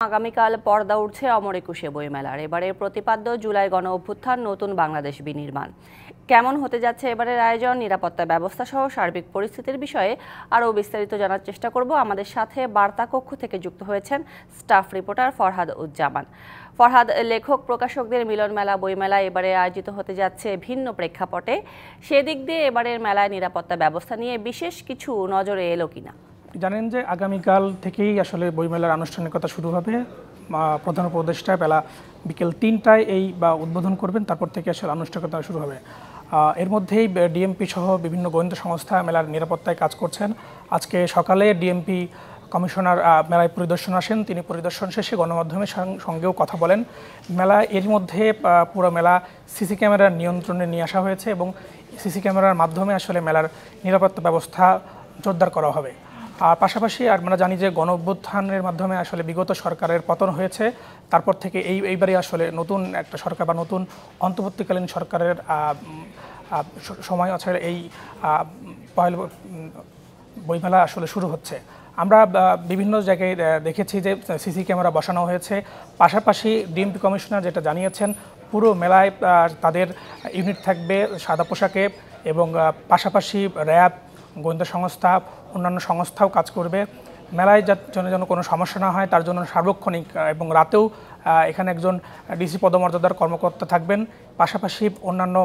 আগামীকাল পর্দা উঠছে অমর একুশে বইমেলার। এবারের প্রতিপাদ্য জুলাই গণ অভ্যুত্থান, নতুন বাংলাদেশ বিনির্মাণ। কেমন হতে যাচ্ছে এবারের আয়োজন, নিরাপত্তা ব্যবস্থা সহ সার্বিক পরিস্থিতির বিষয়ে আরও বিস্তারিত জানার চেষ্টা করব। আমাদের সাথে বার্তা কক্ষ থেকে যুক্ত হয়েছেন স্টাফ রিপোর্টার ফরহাদ উজ্জামান। ফরহাদ, লেখক প্রকাশকদের মিলন মেলা বইমেলা এবারে আয়োজিত হতে যাচ্ছে ভিন্ন প্রেক্ষাপটে। সেদিক দিয়ে এবারের মেলায় নিরাপত্তা ব্যবস্থা নিয়ে বিশেষ কিছু নজরে এলো কিনা? জানেন যে আগামীকাল থেকেই আসলে বইমেলার আনুষ্ঠানিকতা শুরু হবে। প্রধান উপদেষ্টা বেলা বিকেল ৩টায় উদ্বোধন করবেন, তারপর থেকে আসলে আনুষ্ঠানিকতা শুরু হবে। এর মধ্যেই ডিএমপি সহ বিভিন্ন গোয়েন্দা সংস্থা মেলার নিরাপত্তায় কাজ করছেন। আজকে সকালে ডিএমপি কমিশনার মেলায় পরিদর্শন আসেন। তিনি পরিদর্শন শেষে গণমাধ্যমের সঙ্গেও কথা বলেন। মেলা এর মধ্যে পুরো মেলা সিসি ক্যামেরার নিয়ন্ত্রণে নিয়ে আসা হয়েছে এবং সিসি ক্যামেরার মাধ্যমে আসলে মেলার নিরাপত্তা ব্যবস্থা জোরদার করা হবে। আর পাশাপাশি আমরা জানি যে গণ অভ্যুত্থানের মাধ্যমে আসলে বিগত সরকারের পতন হয়েছে। তারপর থেকে এইবারই আসলে নতুন একটা সরকার বা নতুন অন্তর্বর্তীকালীন সরকারের সময় আসলে এই বইমেলা আসলে শুরু হচ্ছে। আমরা বিভিন্ন জায়গায় দেখেছি যে সিসি ক্যামেরা বসানো হয়েছে। পাশাপাশি ডিএমপি কমিশনার যেটা জানিয়েছেন, পুরো মেলায় তাদের ইউনিট থাকবে সাদা পোশাকে এবং পাশাপাশি র্যাব, গোয়েন্দা সংস্থা, অন্যান্য সংস্থাও কাজ করবে। মেলায় যেন কোনো সমস্যা না হয় তার জন্য সার্বক্ষণিক এবং রাতেও এখানে একজন ডিসি পদমর্যাদার কর্মকর্তা থাকবেন। পাশাপাশি অন্যান্য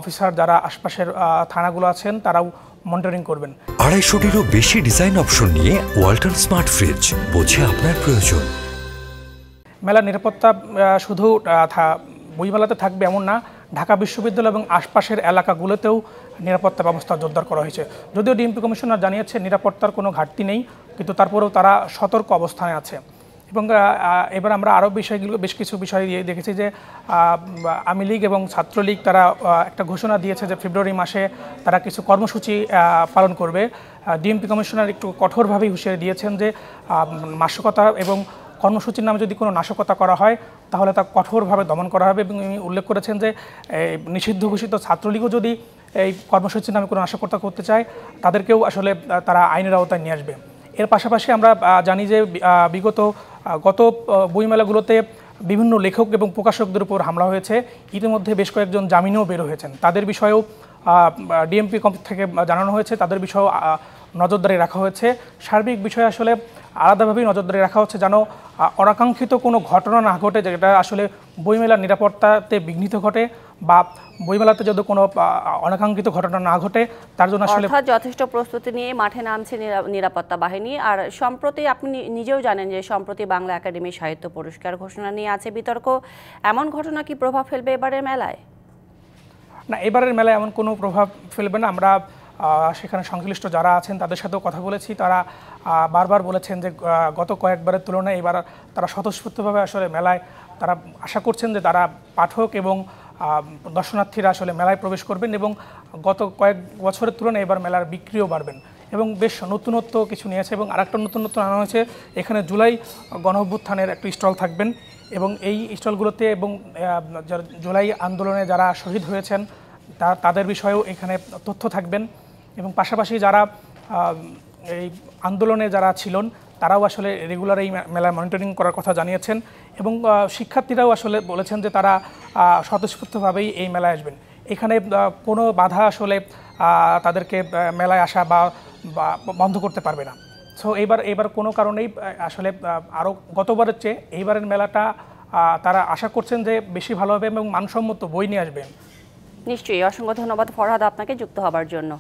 অফিসার যারা আশপাশের থানাগুলো আছেন তারাও মনিটরিং করবেন। 250-টিরও বেশি ডিজাইন অপশন নিয়ে ওয়ালটন স্মার্ট ফ্রিজ, বোঝে আপনার প্রয়োজন। মেলার নিরাপত্তা শুধু বইমেলাতে থাকবে এমন না, ঢাকা বিশ্ববিদ্যালয় এবং আশপাশের এলাকাগুলোতেও নিরাপত্তা ব্যবস্থা জোরদার করা হয়েছে। যদিও ডিএমপি কমিশনার জানিয়েছে নিরাপত্তার কোনো ঘাটতি নেই, কিন্তু তারপরেও তারা সতর্ক অবস্থানে আছে। এবং এবার আমরা আরও বেশ কিছু বিষয় দেখেছি যে আওয়ামী লীগ এবং ছাত্রলীগ তারা একটা ঘোষণা দিয়েছে যে ফেব্রুয়ারি মাসে তারা কিছু কর্মসূচি পালন করবে। ডিএমপি কমিশনার একটু কঠোরভাবেই হুঁশিয়ারি দিয়েছেন যে নাশকতা এবং কর্মসূচির নামে যদি কোনো নাশকতা করা হয় তাহলে তা কঠোরভাবে দমন করা হবে। এবং উনি উল্লেখ করেছেন যে নিষিদ্ধ ঘোষিত ছাত্রলীগও যদি এই কর্মসূচির নামে কোনো নাশকতা করতে চায় তাদেরকেও আসলে তারা আইনের আওতায় নিয়ে আসবে। এর পাশাপাশি আমরা জানি যে গত বইমেলাগুলোতে বিভিন্ন লেখক এবং প্রকাশকদের উপর হামলা হয়েছে। ইতিমধ্যে বেশ কয়েকজন জামিনেও বের হয়েছেন। তাদের বিষয়েও ডিএমপি থেকে জানানো হয়েছে, তাদের বিষয়েও নজরদারি রাখা হয়েছে। সার্বিক বিষয়ে আসলে আলাদাভাবেই নজরদারি রাখা হচ্ছে যেন অনাকাঙ্ক্ষিত কোনো ঘটনা না ঘটে, যেটা আসলে বইমেলার নিরাপত্তাতে বিঘ্নিত ঘটে বা বইমেলাতে যদি কোনো অনাকাঙ্ক্ষিত ঘটনা না ঘটে তার জন্য আসলে যথেষ্ট প্রস্তুতি নিয়ে মাঠে নামছে নিরাপত্তা বাহিনী। আর সম্প্রতি আপনি নিজেও জানেন যে সম্প্রতি বাংলা একাডেমি সাহিত্য পুরস্কার ঘোষণা নিয়ে আছে বিতর্ক। এমন ঘটনা কি প্রভাব ফেলবে এবারের মেলায়? না, এবারের মেলায় এমন কোনো প্রভাব ফেলবে না। আমরা সেখানে সংশ্লিষ্ট যারা আছেন তাদের সাথেও কথা বলেছি। তারা বারবার বলেছেন যে গত কয়েকবারের তুলনায় এবার তারা স্বতঃস্ফূর্তভাবে আসলে মেলায় তারা আশা করছেন যে তারা পাঠক এবং দর্শনার্থীরা আসলে মেলায় প্রবেশ করবেন এবং গত কয়েক বছরের তুলনায় এবার মেলার বিক্রিও বাড়বেন এবং বেশ নতুনত্ব কিছু নিয়েছে। এবং আরেকটা নতুনত্ব আনা হয়েছে, এখানে জুলাই গণ অভ্যুত্থানের একটি স্টল থাকবেন এবং এই স্টলগুলোতে এবং জুলাই আন্দোলনে যারা শহীদ হয়েছেন তাদের বিষয়েও এখানে তথ্য থাকবেন। এবং পাশাপাশি যারা এই আন্দোলনে যারা ছিলেন তারাও আসলে রেগুলার এই মেলার মনিটরিং করার কথা জানিয়েছেন। এবং শিক্ষার্থীরাও আসলে বলেছেন যে তারা স্বতঃস্ফূর্তভাবেই এই মেলায় আসবেন। এখানে কোনো বাধা আসলে তাদেরকে মেলায় আসা বা বন্ধ করতে পারবে না। সো এইবার কোনো কারণেই আসলে আরও গতবারের চেয়ে এইবারের মেলাটা তারা আশা করছেন যে বেশি ভালো হবে এবং মানসম্মত বই নিয়ে আসবেন। নিশ্চয়ই। অসংখ্য ধন্যবাদ ফরহাদ আপনাকে যুক্ত হবার জন্য।